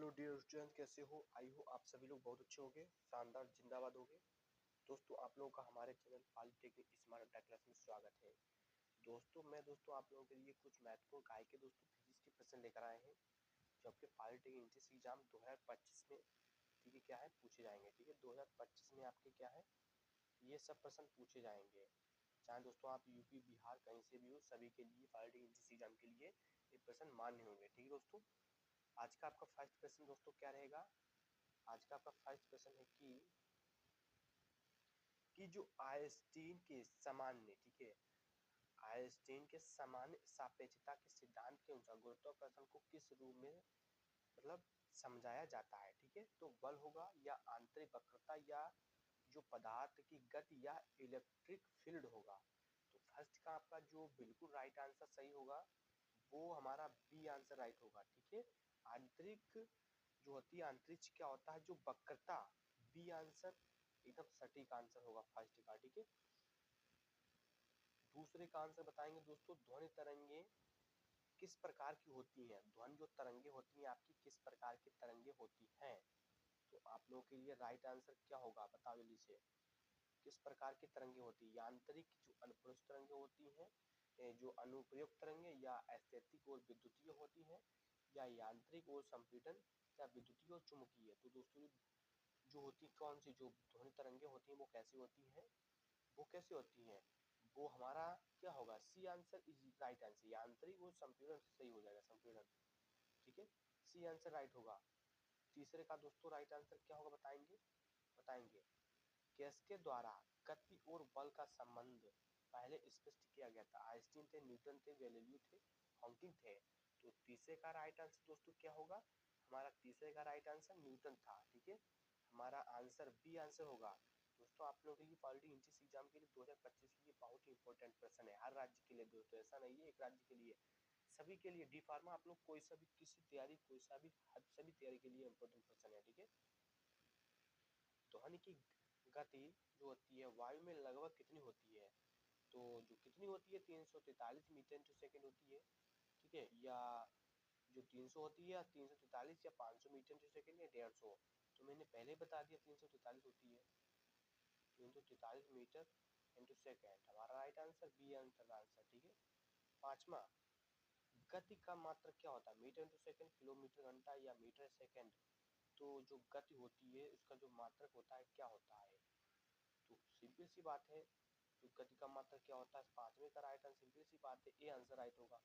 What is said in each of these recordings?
Hello dear student, कैसे हो? आई हो आप सभी लोग बहुत अच्छे होंगे, शानदार जिंदाबाद होंगे। दोस्तों, आप लोगों का हमारे चैनल पॉलिटेक्निक स्मार्ट अड्डा क्लास में स्वागत है। दोस्तों आप लोगों के लिए कुछ महत्वपूर्ण काय के फिजिक्स के प्रश्न लेकर आए हैं जो आपके पॉलिटेक्निक एंट्रेंस एग्जाम 2025 में ठीक है क्या है पूछे जाएंगे। ठीक है, 2025 में आपके क्या है ये सब प्रश्न पूछे जाएंगे। चाहे दोस्तों आप यूपी बिहार कहीं से भी हो, सभी के लिए पॉलिटेक्निक एंट्रेंस एग्जाम के लिए ये प्रश्न मान्य होंगे। ठीक है दोस्तों, आज का आपका फर्स्ट क्वेश्चन दोस्तों क्या रहेगा? आज का आपका फर्स्ट क्वेश्चन है कि जो आइंस्टीन के सामान्य ठीक है आइंस्टीन के सामान्य सापेक्षता के सिद्धांत के अनुसार गुरुत्वाकर्षण को किस रूप में मतलब समझाया जाता है। ठीक है, तो बल होगा या आंतरिक वक्रता या जो पदार्थ की गति या इलेक्ट्रिक फील्ड होगा। तो फर्स्ट का आपका जो बिल्कुल राइट आंसर सही होगा वो हमारा बी आंसर राइट होगा। ठीक है, आंतरिक जो होती है अंतरिक्ष क्या होता है जो वक्रता, बी आंसर एकदम सटीक आंसर होगा फर्स्ट का। ठीक है, दूसरे का आंसर बताएंगे दोस्तों, ध्वनि तरंगे किस प्रकार की होती हैं। ध्वनि जो तरंगे होती हैं आपकी किस प्रकार की तरंगे होती हैं। तो आप लोगों के लिए राइट आंसर क्या होगा बताओ जल्दी से। किस प्रकार की तरंगे होती है? यांत्रिक जो अनुप्रस्थ तरंगे होती हैं, जो अनुप्रयुक्त तरंगे या स्थैतिक और विद्युतीय होती हैं, या यांत्रिक और संपीड़न या विद्युतीय और चुंबकीय। तो दोस्तों जो होती कौन सी जो ध्वनि तरंगे होती हैं वो कैसी होती हैं? वो कैसे होती हैं? वो हमारा क्या होगा? C answer is right answer. यांत्रिक और संपीड़न सही हो जाएगा, संपीड़न। ठीक है, सी आंसर राइट होगा। तीसरे का दोस्तों राइट आंसर क्या होगा बताएंगे किसके द्वारा गति और बल का संबंध पहले स्पष्ट किया गया था? आइंस्टीन थे, न्यूटन थे, गैलीलियो थे, हॉकिंग थे। तो तीसरे का राइट आंसर दोस्तों क्या होगा? हमारा तीसरे का राइट आंसर न्यूटन था। ठीक है, हमारा आंसर बी आंसर होगा। दोस्तों आप लोगों के लिए पॉलिटी एंट्रेंस एग्जाम के लिए 2025 के लिए बहुत ही इंपॉर्टेंट प्रश्न है हर राज्य के लिए दोस्तों, ऐसा नहीं है एक राज्य के लिए, सभी के लिए। डी फार्मा आप लोग कोई सा भी किसी तैयारी कोई सा भी सभी तैयारी के लिए इंपॉर्टेंट प्रश्न है। ठीक है, ध्वनि की गति जो होती है वायु में लगभग कितनी होती है? तो जो कितनी होती है 343 मीटर इंटू सेकेंड होती है। ठीक है, या जो 300 होती है 343 या 500 मीटर इंटू सेकेंड या 150। तो मैंने पहले बता दिया 343 होती है, 343 मीटर इंटू सेकेंड हमारा राइट आंसर, बी आंसर। ठीक है, पांचवा गति का मात्रक क्या होता है? मीटर इंटू सेकेंड, किलोमीटर घंटा या मीटर सेकेंड। तो जो गति होती है उसका जो मात्रक होता है क्या होता है? तो सिंपल सी बात है, तो गति का मात्रक क्या होता है? पांचवे का राइट आंसर सिंपल सी बात है, ए आंसर राइट होगा।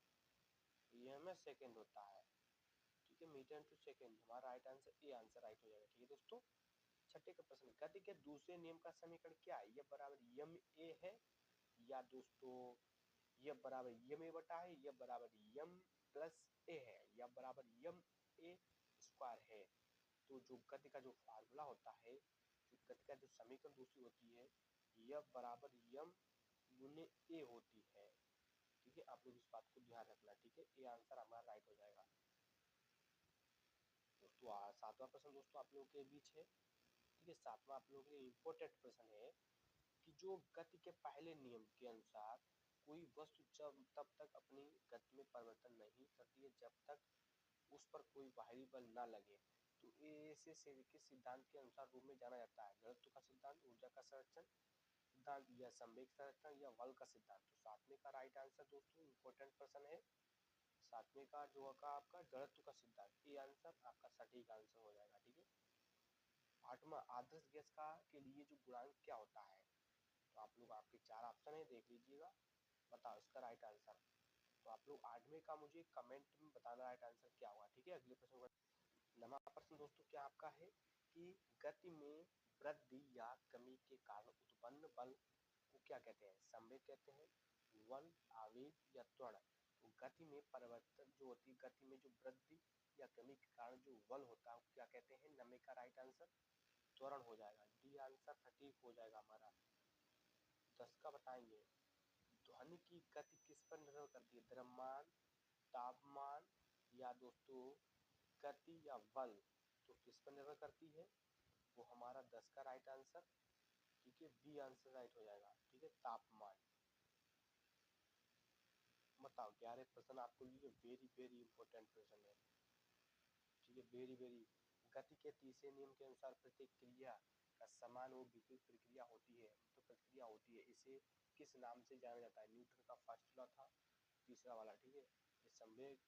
ईएमएस सेकंड होता है। ठीक है, मीटर इंटू सेकंड हमारा right answer, A answer right हो जाएगा। ठीक है दोस्तों, छठे का प्रश्न, गति के दूसरे नियम का समीकरण क्या है? F बराबर यम ए है, या दोस्तों F बराबर यम ए बटा है, F बराबर यम प्लस ए है, या बराबर यम ए स्क्वायर है। तो जो गति का जो फार्मूला होता है, जो गति का जो समीकरण दूसरी होती है, F बराबर यम गुने ए होती है। ठीक है, आप लोग इस बात को ध्यान रखना। ठीक है, ये आंसर हमारा राइट हो जाएगा दोस्तों। सातवां प्रश्न दोस्तों आप लोगों के बीच है। ठीक है, सातवां आप लोगों के लिए इम्पोर्टेंट प्रश्न है कि जो गति के पहले नियम के अनुसार कोई वस्तु जब तब तक अपनी गति में परिवर्तन नहीं करती है जब तक उस पर कोई बाहरी बल ना लगे। तो ऐसे किस सिद्धांत के अनुसार रूप में जाना जाता है? जड़त्व का सिद्धांत, ऊर्जा का संरक्षण सिद्धांत, या संवेग संरक्षण, या बल का सिद्धांत। तो सातवें का राइट आंसर दोस्तों इम्पोर्टेंट प्रश्न है, सातवें का जो होगा आपका जड़त्व का सिद्धांत, ये आंसर आपका सटीक आंसर हो जाएगा। ठीक है, आठवां आदर्श गैस का के लिए जो गुणांक क्या होता है? तो आप लोग आपके चार ऑप्शन है देख लीजिएगा, बताओ इसका राइट आंसर। तो आप लोग आठवें का मुझे कमेंट में बताना राइट आंसर क्या होगा। ठीक है, अगले प्रश्न का नवा प्रश्न दोस्तों क्या आपका है कि गति में वृद्धि या कमी के कारण उत्पन्न बल को क्या कहते हैं? संवेग कहते हैं, बल, आवेग या त्वरण। तो गति में परिवर्तन जो होती है, गति में जो वृद्धि या कमी के कारण जो बल होता है क्या कहते हैं? नवे का राइट आंसर त्वरण हो जाएगा, डी आंसर सटीक हो जाएगा हमारा। 10 का बताएंगे, ध्वनि की गति किस पर निर्भर करती है? द्रव्यमान, तापमान, या दोस्तों गति या बल। तो किस पर निर्भर करती है? वो हमारा 10 का राइट आंसर, ठीक है, बी आंसर राइट हो जाएगा। ठीक है, तापमान। बताओ 11 प्रश्न आपको लिए वेरी वेरी इंपॉर्टेंट प्रश्न है। ठीक ठीक है, वेरी गति के तीसरे नियम के अनुसार प्रत्येक क्रिया का समान और विपरीत प्रक्रिया होती है, तो प्रतिक्रिया होती है। इसे किस नाम से जाना जाता है? न्यूटन का फर्स्ट लॉ था, तीसरा वाला, ठीक है, ये संवेग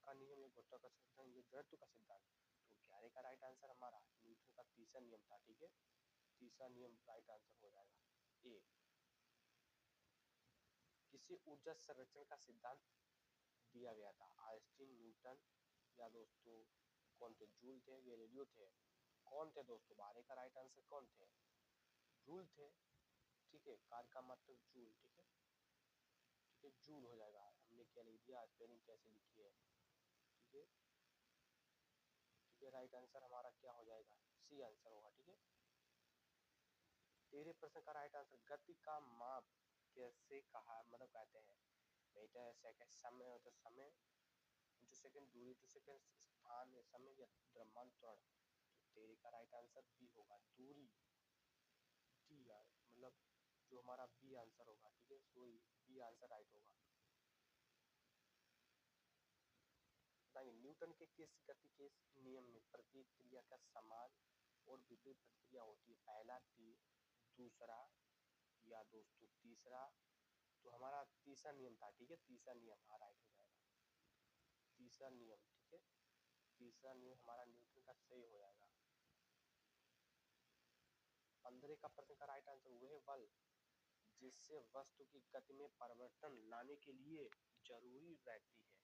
का नियम, ये गुरुत्वाकर्षण सिद्धांत, ये जड़त्व का सिद्धांत। तो 11 का राइट आंसर हमारा न्यूटन का तीसरा नियम था, ठीक है, तीसरा नियम राइट आंसर हो जाएगा ए। किसी ऊर्जा संरक्षण का सिद्धांत दिया गया था? आइंस्टीन, न्यूटन, या दोस्तों कौन थे? जूल थे, गैलीलियो थे, कौन थे दोस्तों? 12 का राइट आंसर कौन थे? जूल थे, ठीक है, कार का मतलब जूल, ठीक है, ठीक है, जूल हो जाएगा। हमने क्या लिख दिया, स्पेलिंग कैसे लिखी है, ठीक है, ठीक है, राइट आंसर हमारा क्या हो जाएगा? सी आंसर होगा, ठीक है। 13 प्रश्न का राइट आंसर, गति का माप कैसे कहा मतलब कहते हैं? मीटर, सेकंड, समय हो तो समय, इंटू सेकंड, दूरी इंटू सेकंड, स्थान या समय, या द्रव्यमान त्वरण। तो 13 का राइट आंसर बी होगा, दूरी, डी यार, मतलब जो हमारा बी आंसर होगा, ठीक है, सॉरी, बी आंसर राइट होगा। बताइए न्यूटन के किस गति के नियम में प्रत्येक क्रिया का समान और विपरीत प्रतिक्रिया होती है? पहला, दूसरा, या दोस्तों तीसरा? तो हमारा तीसरा नियम था, ठीक है, तीसरा नियम हाँ राइट हो जाएगा, तीसरा नियम, ठीक है, तीसरा नियम हमारा न्यूटन का सही हो जाएगा। 15 का प्रश्न का राइट आंसर, वह बल जिससे वस्तु की गति में परिवर्तन लाने के लिए जरूरी रहती है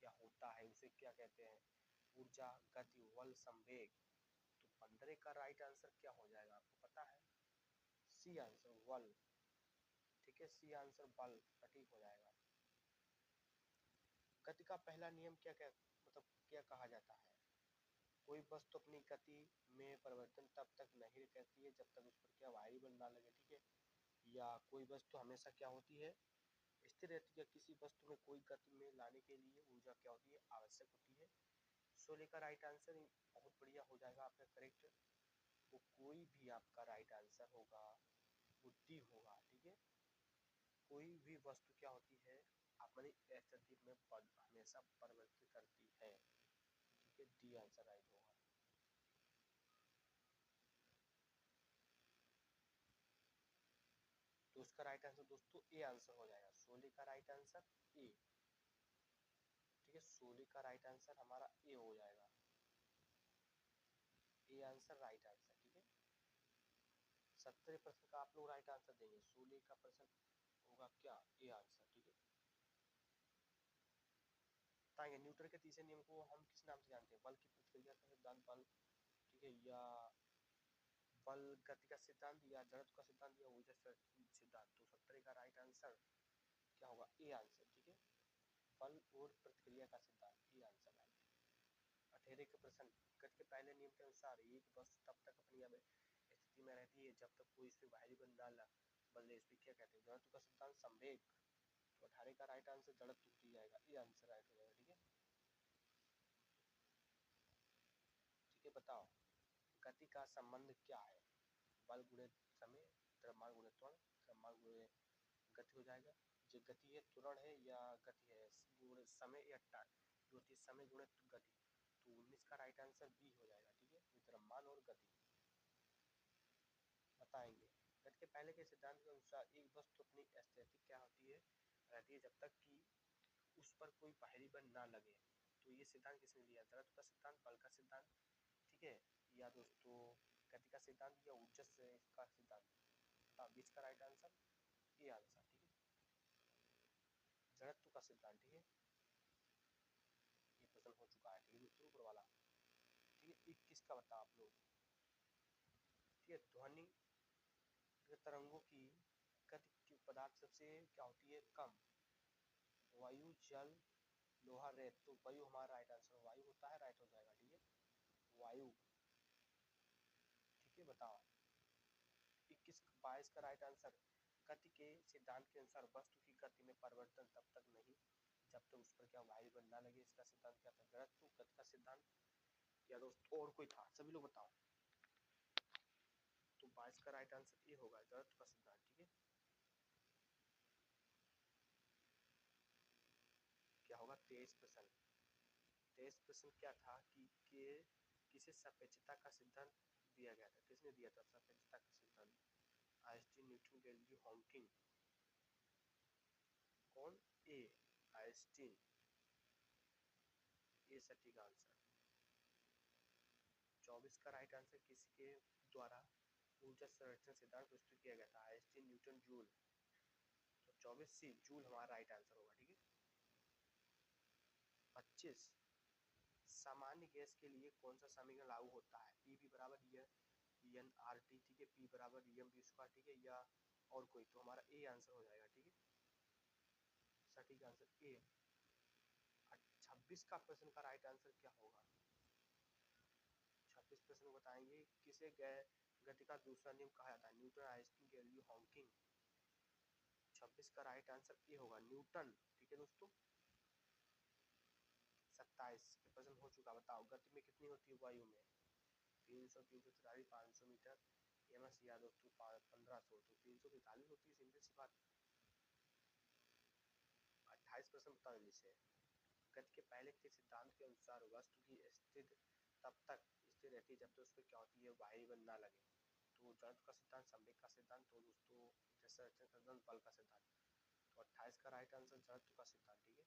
या होता है, उसे क्या कहते हैं? ऊर्जा, गति, बल, संवेग। तो 15 का राइट आंसर क्या हो जाएगा आपको पता है? सी आंसर, बल, ठीक है, सी आंसर बल सटीक हो जाएगा। गति का पहला नियम क्या क्या मतलब क्या कहा जाता है? कोई वस्तु अपनी गति में परिवर्तन तब तक नहीं करती है जब तक उस पर क्या भारी बल ना लगे, ठीक है, या कोई वस्तु हमेशा क्या होती है? स्थिर रहती है। किसी वस्तु में कोई गति में लाने के लिए ऊर्जा क्या होती है? आवश्यक होती है। 16 का राइट आंसर बहुत बढ़िया हो जाएगा आपका करेक्ट, वो कोई भी आपका राइट आंसर होगा, वो डी होगा, ठीक है, कोई भी वस्तु क्या होती है? अपनी स्थिति में हमेशा परिवर्तित करती है, ठीक है, डी आंसर राइट होगा। तो उसका राइट आंसर दोस्तों ए आंसर हो जाएगा, 16 का राइट आंसर ए, ठीक है, 16 का राइट आंसर हमारा ए हो जाएगा, ए आंसर राइट आंसर, ठीक है। 17 प्रश्न का आप लोग राइट आंसर देंगे, 16 का प्रश्न होगा क्या? ए आंसर, ठीक है। बताएंगे न्यूटन के तीसरे नियम को हम किस नाम से जानते हैं? बल की प्रतिक्रिया का सिद्धांत, बल, ठीक है, या बल गति का सिद्धांत, या जड़त्व का सिद्धांत, या ऊर्जा सिद्धांत। तो 17 का राइट आंसर क्या होगा? ए आंसर, ठीक है, बल और प्रतिक्रिया का सिद्धांत, ए आंसर राइट। 18 का प्रश्न, गति के पहले नियम के अनुसार एक वस्तु तब तक अपनी स्थिति में रहती है जब तक कोई इस पे बाहरी बल ना बदले, इस पे क्या कहते हैं? जड़त्व का सिद्धांत, संवेग। तो 18 का राइट आंसर जड़त्व हो जाएगा, ये आंसर राइट हो जाएगा, ठीक है, ठीक है। बताओ गति का संबंध क्या है? बल गुणे समय, द्रव्यमान गुणे त्वरण, द्रव्यमान गुणे गति हो जाएगा। जो गति है त्वरण है, या गति है गुणे समय, या जो होती है समय गुणे गति। तो 19 का राइट आंसर बी हो जाएगा, ठीक है, द्रव्यमान और गति। बताएंगे गति के पहले के सिद्धांत के अनुसार एक वस्तु अपनी स्थिति क्या होती है? रहती है जब तक कि उस पर कोई बाहरी बल ना लगे। तो ये सिद्धांत किसने दिया? जड़त्व का सिद्धांत, बल का सिद्धांत, ठीक है, या दोस्तों गति का सिद्धांत, या ऊर्जा से का सिद्धांत। बीच का राइट आंसर ए आंसर, ठीक है, जड़त्व का सिद्धांत, ठीक है, ये प्रश्न हो चुका है, ठीक है दोस्तों, ऊपर वाला, ठीक है। 21 का बताओ आप लोग, ठीक है, ध्वनि तरंगों की गति की पदार्थ सबसे क्या होती है? कम, वायु, जल, लोहा, रेत। तो वायु हमारा राइट आंसर, वायु होता है, राइट हो जाएगा, ठीक है, वायु, ठीक है। बताओ 22 का राइट आंसर, गति के सिद्धांत के अनुसार वस्तु की गति में परिवर्तन तब तक नहीं जब तक उस पर क्या भारी बल ना लगे, इसका सिद्धांत क्या था? जड़त्व, गति का सिद्धांत, या दोस्त और कोई था? सभी लोग बताओ। तो 22 का राइट आंसर ए होगा, जड़त्व का सिद्धांत, ठीक है। क्या होगा? 23 प्रश्न, 23 प्रश्न क्या था कि किसे सापेक्षता का सिद्धांत दिया गया था? किसने दिया था सापेक्षता का सिद्धांत? Einstein, Newton, Galileo, Hawking. कौन? ए आइंस्टीन, ये सटीक आंसर। 24 का राइट आंसर किसके द्वारा ऊर्जा संरक्षण सिद्धांत प्रस्तुत किया गया था? Einstein, Newton, joule. तो 24 सी जूल हमारा राइट आंसर होगा, ठीक है। 25 सामान्य गैस के लिए कौन सा समीकरण लागू होता है? पी बी बराबर एन आर टी, ठीक है। पी बराबर एम बी स्क्वायर, ठीक है, या और कोई? तो हमारा ए आंसर हो जाएगा, ठीक है। सटीक आंसर ए। 26 का प्रश्न का राइट आंसर क्या होगा? 26 प्रश्न बताएंगे किसे गति का दूसरा नियम कहा जाता है? Newton, Einstein, Galileo, Hawking. 26 का राइट आंसर ए होगा, न्यूटन, ठीक है दोस्तों। 27 के प्रश्न हो चुका, बताओ गति में कितनी होती है वायु में? 300, 340, 500 मीटर एमएस, या दोस्तों 1500। तो 345 होती है, सिंपल सी बात। 28 प्रश्न बताओ जल्दी से। गति के पहले के सिद्धांत के अनुसार वस्तु की स्थिति तब तक स्थिर रहती है जब तक उसमें क्या होती है? वायु बल ना लगे। तो जड़त्व का सिद्धांत, संवेग का सिद्धांत, तो दोस्तों जैसे सिद्धांत, बल का सिद्धांत। तो 28 का राइट आंसर जड़त्व का सिद्धांत, ठीक है।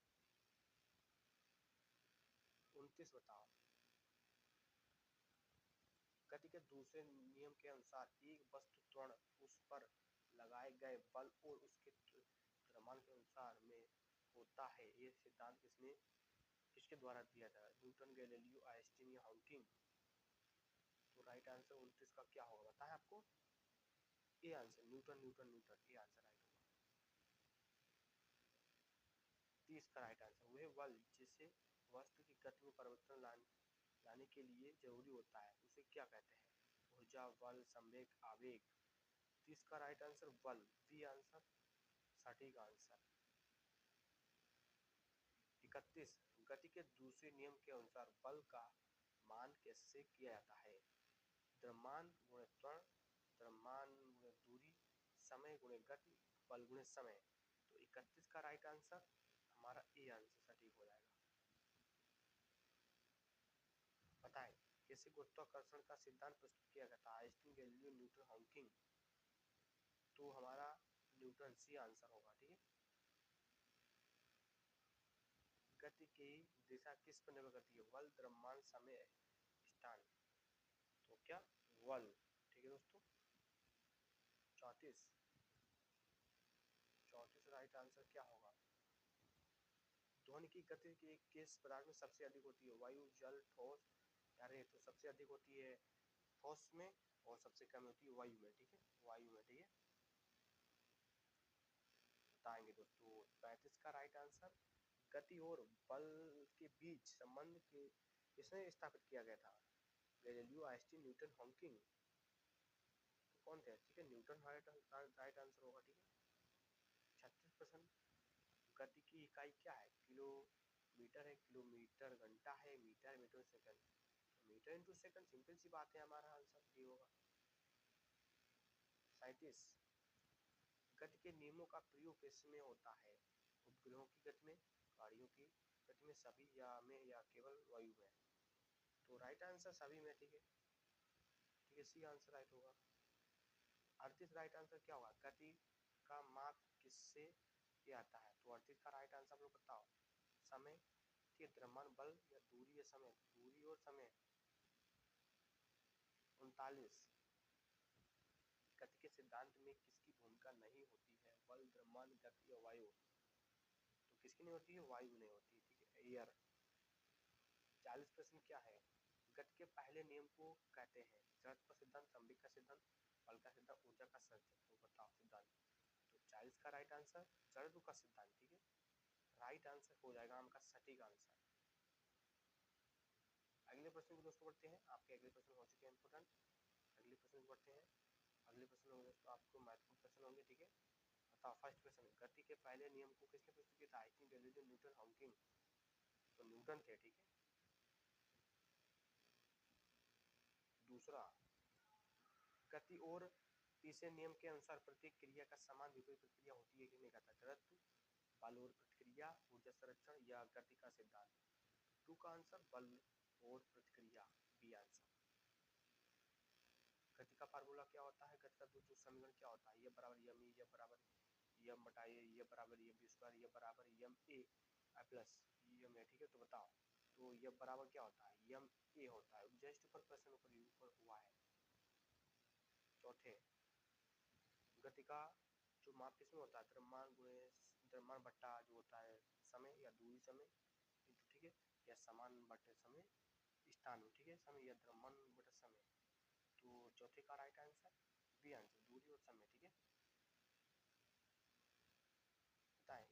29 बताओ। गति के दूसरे नियम के अनुसार एक वस्तु त्वरण उस पर लगाए गए बल और उसके द्रव्यमान के अनुसार में होता है। ये सिद्धांत किसके द्वारा दिया था? न्यूटन, गैलीलियो, आइंस्टीन या हॉकिंग। तो राइट आंसर 29 का क्या होगा बताएं आपको? A answer, Newton, Newton, Newton, A answer right होगा। 30 का राइट आंसर वह बल जिसे वस्तु की गति में परिवर्तन लाने के लिए जरूरी होता है उसे क्या कहते हैं? ऊर्जा, बल, संवेग, आवेग। 30 का राइट आंसर बल, बी आंसर सटीक आंसर। 31 गति के दूसरे नियम के अनुसार बल का मान कैसे किया जाता है? द्रव्यमान गुणे त्वरण, द्रव्यमान गुणे दूरी, समय गुणे गति, बल गुणे समय। तो 31 का राइट आंसर हमारा ए आंसर सटीक हो जाएगा। बताएं कैसे गुरुत्वाकर्षण का सिद्धांत प्रस्तुत किया गया था? Einstein, Galileo, Newton, Hawking. तो हमारा न्यूटन, सी आंसर होगा, ठीक है। गति की दिशा किस पर निर्भर करती है? बल, द्रव्यमान, समय, स्थान। तो क्या? बल, ठीक है दोस्तों। 34 राइट आंसर क्या होगा? ध्वनि की गति की किस पदार्थ में सबसे अधिक होती है? वायु, जल, ठोस या रेत? तो सबसे अधिक होती है ठोस में और सबसे कम होती है वायु में, ठीक है, वायु में, ठीक है। बताएंगे दोस्तों 35 का राइट आंसर गति और बल के बीच संबंध के किसने स्थापित किया गया था? Galileo, Einstein, Newton, Hawking. तो कौन थे? ठीक है, न्यूटन राइट आंसर होगा, ठीक है। 36% गति की इकाई क्या है? किलोमीटर है, किलोमीटर घंटा है, metre, metre second. Metre into second, simple सी बात है, हमारा आंसर ये होगा। 37 गति के नियमों का प्रयोग किसमें होता है? उपग्रहों की गति में, गाड़ियों की गति में, सभी या केवल वायु में? तो राइट आंसर सभी में, ठीक है, ठीक है, सी आंसर राइट होगा। 38 राइट आंसर क्या होगा? गति का माप किससे किया जाता है? तो 38 का राइट आंसर आप लोग बताओ। समय, ठीक है, द्रव्यमान, बल या दूरी या समय? दूरी और समय। 39 गति के सिद्धांत में किसकी भूमिका नहीं होती है? बल, द्रव्यमान, गति या वायु? तो किसकी नहीं होती है? वायु नहीं होती, ठीक है, एयर। 40 प्रश्न क्या है? गति के पहले नियम को कहते हैं? जड़त्व का सिद्धांत, संवेग का सिद्धांत, बल का सिद्धांत, ऊर्जा का सृजन। तो बताओ सिद्धांत। तो 40 का राइट आंसर जड़त्व का सिद्धांत, ठीक है, राइट आंसर हो जाएगा आपका सटीक आंसर। अगले प्रश्न को दोस्तों बढ़ते हैं, आपके अगले प्रश्न हो चुके हैं इंपोर्टेंट। अगले प्रश्न को बढ़ते हैं। अगले प्रश्न होंगे दोस्तों आपको महत्वपूर्ण प्रश्न होंगे, ठीक है। बताओ फर्स्ट प्रश्न, गति के पहले नियम को किसने प्रस्तुत किया था? Einstein, Galileo, Newton, Hawking. तो न्यूटन थे, ठीक है। दूसरा, गति और तीसरे नियम के अनुसार प्रत्येक क्रिया का समान विपरीत प्रतिक्रिया होती है, किसने कहा था? जड़त्व, बल और प्रतिक्रिया, ऊर्जा संरक्षण या गति का सिद्धांत? टू का आंसर बल और प्रतिक्रिया, बी आंसर। गति का फार्मूला क्या होता है, गति का दूसरा समीकरण क्या होता है, ये बराबर यम ई, ये बराबर यम बटा ये बराबर यम बी स्क्वायर, ये बराबर यम ए प्लस यम ए। ठीक है, तो बताओ, तो ये बराबर क्या होता है, यम ए होता है। जस्ट ऊपर प्रश्न ऊपर हुआ है। चौथे, गति का जो माप किसमें होता है, द्रव्यमान गुणे द्रव्यमान बट्टा जो होता है समय या दूरी समय, ठीक है, या समान बटे समय स्थान, ठीक है, समय या द्रव्यमान बटे समय। तो चौथे का राइट आंसर बी आंसर, दूरी और समय। ठीक है, बताएं,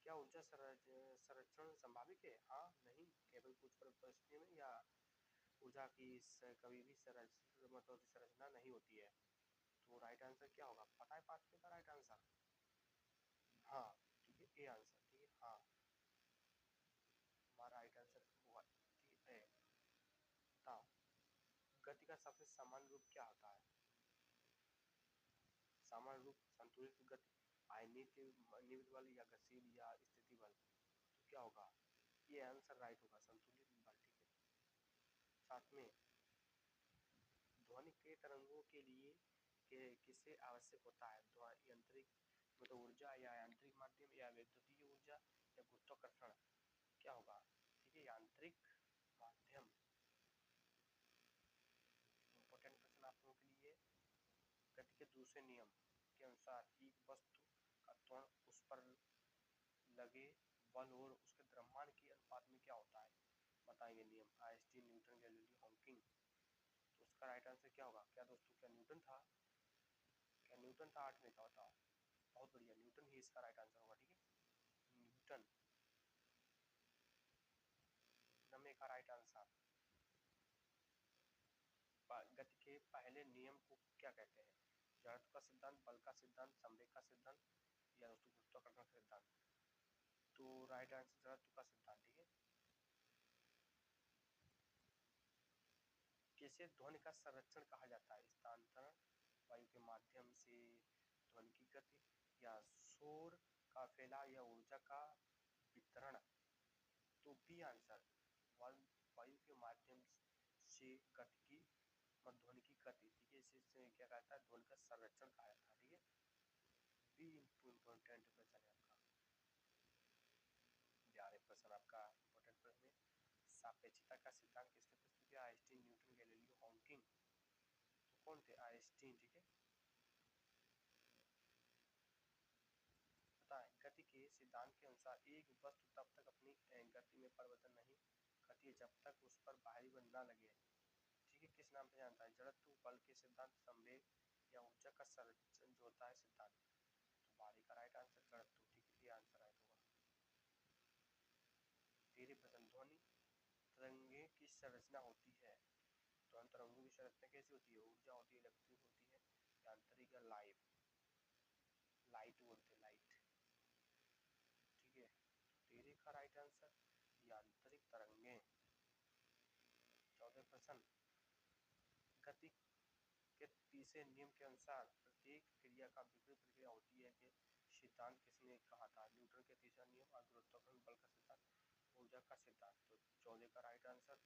क्या ऊर्जा संरक्षण संभावित है, हाँ नहीं, केवल कुछ परिस्थितियों में, या ऊर्जा की कभी भी संरचना नहीं होती है। तो राइट आंसर क्या होगा, पता है पांचवे का राइट आंसर, हाँ, ठीक है, ए आंसर। ठीक है, हाँ, हमारा राइट आंसर हुआ, ठीक है। बताओ, गति का सबसे सामान्य रूप क्या होता है, सामान्य रूप संतुलित गति, अनियमित बल, या गतिशील या स्थिति बल। तो क्या होगा, ये आंसर राइट होगा, संतुलित बल। ठीक है, साथ में ध्वनि के तरंगों के लिए किसे आवश्यक होता है, यांत्रिक मतलब ऊर्जा, या यांत्रिक माध्यम, या वैद्युतीय ऊर्जा, या गुरुत्वाकर्षण, क्या होगा, ठीक है, यांत्रिक माध्यम। इंपॉर्टेंट क्वेश्चन आप लोगों के लिए, गति के दूसरे नियम के अनुसार एक वस्तु का त्वरण उस पर लगे बल और उसके द्रव्यमान के अनुपात में क्या होता है, बताएंगे नियम, आइंस्टीन, न्यूटन, गैलीलियो, हॉकिंग। तो उसका राइट आंसर क्या होगा, क्या दोस्तों, क्या न्यूटन था, क्या न्यूटन था आठवें का, बताओ, बहुत बढ़िया, न्यूटन ही इसका राइट आंसर होगा। ठीक है, न्यूटन नवे का राइट आंसर। गति के पहले नियम को क्या कहते हैं, जड़त्व का सिद्धांत, बल का सिद्धांत, संवेग का सिद्धांत, या दोस्तों गुरुत्वाकर्षण का सिद्धांत। तो राइट आंसर जड़त्व का सिद्धांत। ठीक है, किसे ध्वनि का संरक्षण कहा जाता है, स्थानांतरण, वायु के माध्यम से ध्वनि की गति, या शोर का फैलाव, या ऊर्जा का वितरण। तो बी आंसर, वायु के माध्यम से गति की ध्वनि की गति। ठीक है, इसे क्या कहता है, ध्वनि का संरक्षण कहा जाता है। ठीक है, बी इम्पोर्टेंट क्वेश्चन है आपका, 11 क्वेश्चन आपका इम्पोर्टेंट क्वेश्चन है। सापेक्षता का सिद्धांत किसने प्रस्तुत किया, आइंस्टीन, न्यूटन, गैलीलियो, हॉकिंग। तो कौन थे, आइंस्टीन। ठीक है, बताएं, गति के सिद्धांत के अनुसार एक वस्तु तब तक अपनी गति में परिवर्तन नहीं करती है जब तक उस पर बाहरी बल न लगे। ठीक है, किस नाम से जानता है, जड़त्व, बल के सिद्धांत, संवेग, या ऊर्जा का संरक्षण जो होता है सिद्धांत। तो बारी का राइट आंसर जड़त्व। ठीक है, ये आंसर राइट होगा। तेरे प्रश्न, ध्वनि तरंगे की संरचना होती है, ध्वनि तरंगों की संरचना कैसी होती है, ऊर्जा होती है, इलेक्ट्रिक होती है, यांत्रिक, या लाइट, लाइट बोलते हैं, लाइट। ठीक है, तेरे का राइट आंसर यांत्रिक तरंगे। 14 प्रश्न, गति के तीसरे नियम के अनुसार प्रत्येक क्रिया का विपरीत प्रक्रिया होती है कि सिद्धांत किसने कहा था, न्यूटन के तीसरा नियम, गुरुत्वाकर्षण बल का सिद्धांत, ऊर्जा का सिद्धांत। तो 14 का राइट आंसर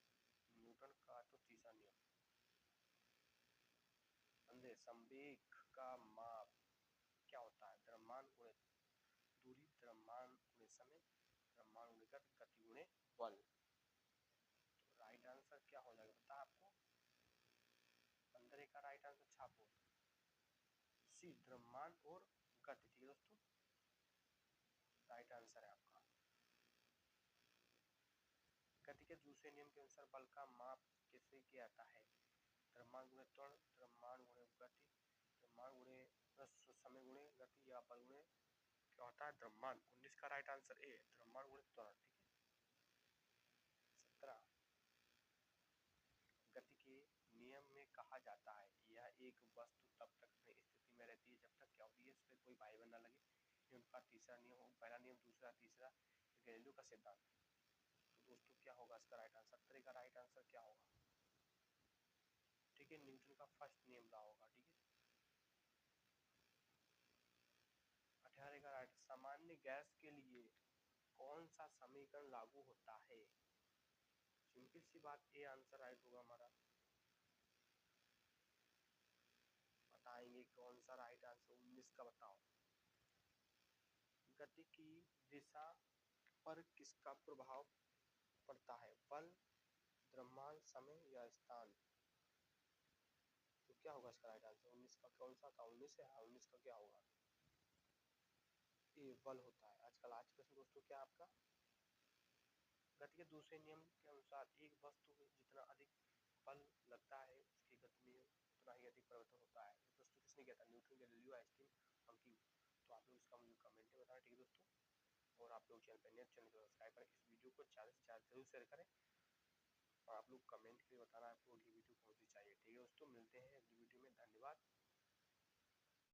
न्यूटन का तो तीसरा नियम। संवेग का माप क्या होता है, द्रव्यमान गुणे दूरी, द्रव्यमान गुणे समय, द्रव्यमान गुणे गति, गति गुणे बल। तो राइट आंसर क्या हो जाएगा, बता आपको, 15 का राइट आंसर छापो, सी, द्रव्यमान और गति। ठीक है दोस्तों, राइट आंसर है आपका। गति के दूसरे नियम के अनुसार बल का माप किससे किया जाता है, द्रव्यमान गुणे त्वरण, द्रव्यमान गुणे गति, द्रव्यमान गुणे समय गुणे गति, या बल गुणे क्या होता है, द्रव्यमान। 19 का राइट आंसर ए, द्रव्यमान गुणे त्वरण। ठीक है, 17, गति के नियम में कहा जाता है यह एक वस्तु तब तक अपनी स्थिति में रहती है जब तक क्या होती है, इस पर कोई भाई बंधा लगे। ये उनका तीसरा नियम, पहला नियम, दूसरा, तीसरा, गैलीलियो का सिद्धांत। तो दोस्तों क्या होगा इसका राइट आंसर, 17 का राइट आंसर क्या होगा, ठीक है, न्यूटन का फर्स्ट नियम ला होगा। ठीक है, 18 का राइट, सामान्य गैस के लिए कौन सा समीकरण लागू होता है, सिंपल सी बात, ए आंसर राइट होगा हमारा। बताएंगे कौन सा राइट आंसर 19 का, बताओ। गति की दिशा पर किसका प्रभाव पड़ता है? बल, द्रव्यमान, समय या स्थान? तो क्या होगा इसका राइट आंसर? 19 का कौन सा था? 19 है। हाँ, 19 का क्या होगा? ये बल होता है। आजकल आज प्रश्न दोस्तों क्या आपका? गति के दूसरे नियम के अनुसार एक वस्तु में जितना अधिक बल लगता है उसकी गति में उतना ही अधिक परिवर्तन होता है। ये दोस्तों किसने किया था? Newton, Galileo, Einstein, Hawking. तो आप लोग इसका मुझे कमेंट में बताना, ठीक है दोस्तों। और आप लोग चैनल पर नए, चैनल को सब्सक्राइब करें, इस वीडियो को ज़्यादा से ज़्यादा जरूर शेयर करें, और आप लोग कमेंट करके बताना आपको अगली वीडियो कौन सी चाहिए। ठीक है दोस्तों, मिलते हैं अगली वीडियो में। धन्यवाद।